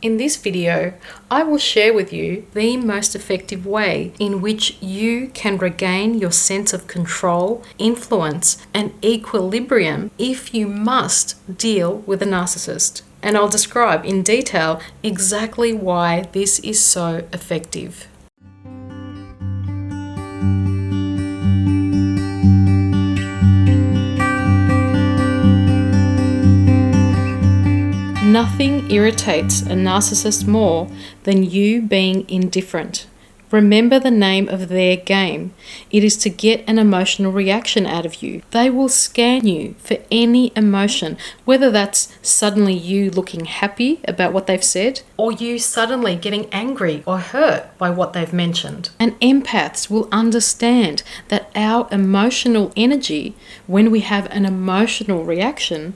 In this video, I will share with you the most effective way in which you can regain your sense of control, influence, and equilibrium if you must deal with a narcissist. And I'll describe in detail exactly why this is so effective. Nothing irritates a narcissist more than you being indifferent. Remember the name of their game. It is to get an emotional reaction out of you. They will scan you for any emotion, whether that's suddenly you looking happy about what they've said, or you suddenly getting angry or hurt by what they've mentioned. And empaths will understand that our emotional energy, when we have an emotional reaction,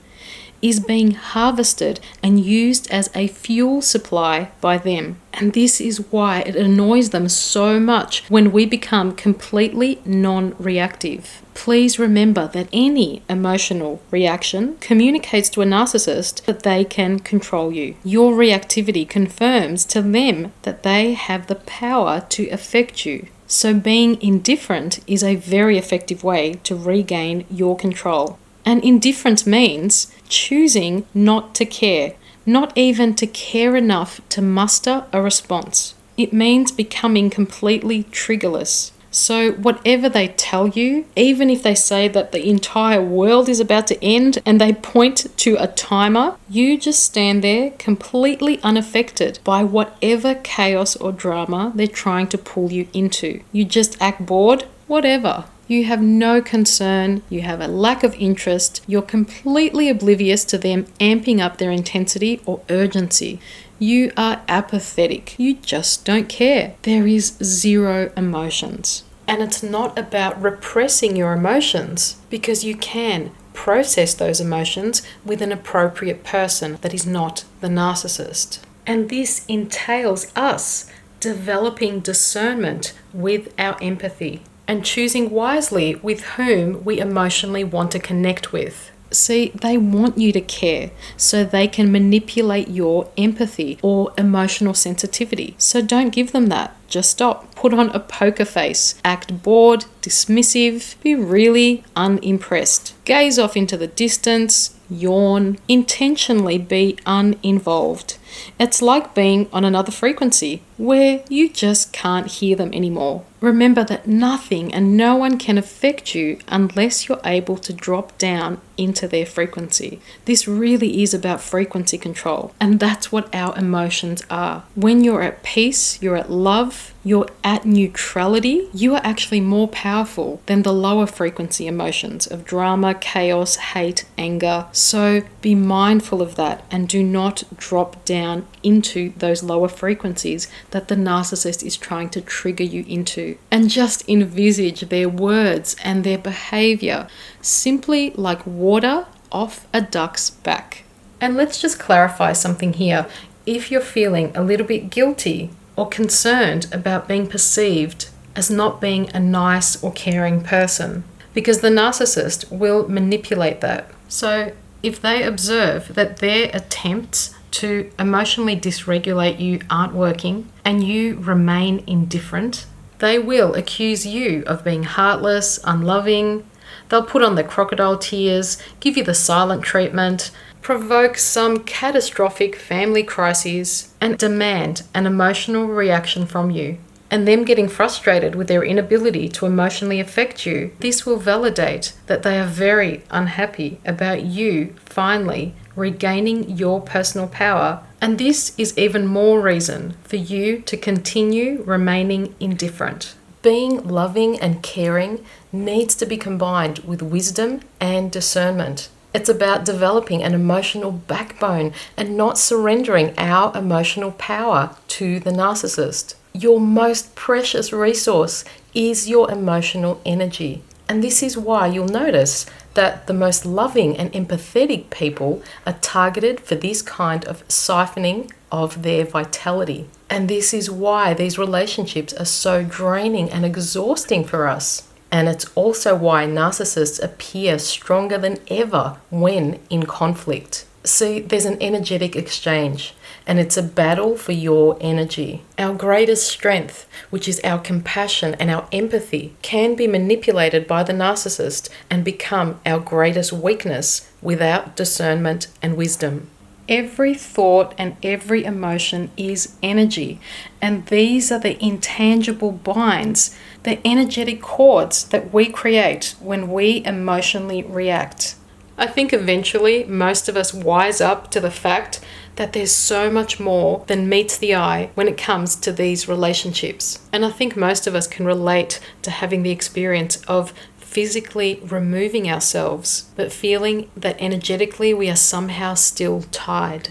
is being harvested and used as a fuel supply by them. And this is why it annoys them so much when we become completely non-reactive. Please remember that any emotional reaction communicates to a narcissist that they can control you. Your reactivity confirms to them that they have the power to affect you. So being indifferent is a very effective way to regain your control. And indifference means choosing not to care, not even to care enough to muster a response. It means becoming completely triggerless. So whatever they tell you, even if they say that the entire world is about to end and they point to a timer, you just stand there completely unaffected by whatever chaos or drama they're trying to pull you into. You just act bored, whatever. You have no concern, you have a lack of interest, you're completely oblivious to them amping up their intensity or urgency. You are apathetic, you just don't care. There is zero emotions. And it's not about repressing your emotions, because you can process those emotions with an appropriate person that is not the narcissist. And this entails us developing discernment with our empathy and choosing wisely with whom we emotionally want to connect with. See, they want you to care so they can manipulate your empathy or emotional sensitivity. So don't give them that. Just stop. Put on a poker face. Act bored, dismissive, be really unimpressed. Gaze off into the distance, yawn, intentionally be uninvolved. It's like being on another frequency where you just can't hear them anymore. Remember that nothing and no one can affect you unless you're able to drop down into their frequency. This really is about frequency control, and that's what our emotions are. When you're at peace, you're at love, you're at neutrality, you are actually more powerful than the lower frequency emotions of drama, chaos, hate, anger. So be mindful of that and do not drop down into those lower frequencies that the narcissist is trying to trigger you into. And just envisage their words and their behavior simply like water off a duck's back. And let's just clarify something here. If you're feeling a little bit guilty or concerned about being perceived as not being a nice or caring person, because the narcissist will manipulate that. So if they observe that their attempts to emotionally dysregulate you aren't working and you remain indifferent, they will accuse you of being heartless, unloving. They'll put on the crocodile tears, give you the silent treatment, provoke some catastrophic family crises, and demand an emotional reaction from you. And them getting frustrated with their inability to emotionally affect you, this will validate that they are very unhappy about you finally regaining your personal power. And this is even more reason for you to continue remaining indifferent. Being loving and caring needs to be combined with wisdom and discernment. It's about developing an emotional backbone and not surrendering our emotional power to the narcissist. Your most precious resource is your emotional energy. And this is why you'll notice that the most loving and empathetic people are targeted for this kind of siphoning of their vitality. And this is why these relationships are so draining and exhausting for us. And it's also why narcissists appear stronger than ever when in conflict. See, there's an energetic exchange, and it's a battle for your energy. Our greatest strength, which is our compassion and our empathy, can be manipulated by the narcissist and become our greatest weakness without discernment and wisdom. Every thought and every emotion is energy, and these are the intangible binds, the energetic cords that we create when we emotionally react. I think eventually most of us wise up to the fact that there's so much more than meets the eye when it comes to these relationships. And I think most of us can relate to having the experience of physically removing ourselves, but feeling that energetically we are somehow still tied.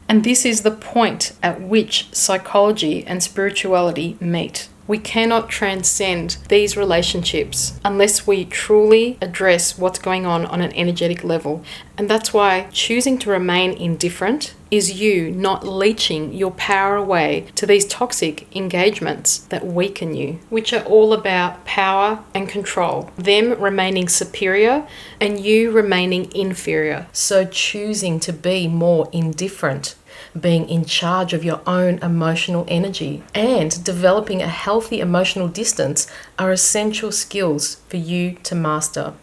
And this is the point at which psychology and spirituality meet. We cannot transcend these relationships unless we truly address what's going on an energetic level. And that's why choosing to remain indifferent is you not leeching your power away to these toxic engagements that weaken you, which are all about power and control, them remaining superior and you remaining inferior. So choosing to be more indifferent, being in charge of your own emotional energy, and developing a healthy emotional distance are essential skills for you to master.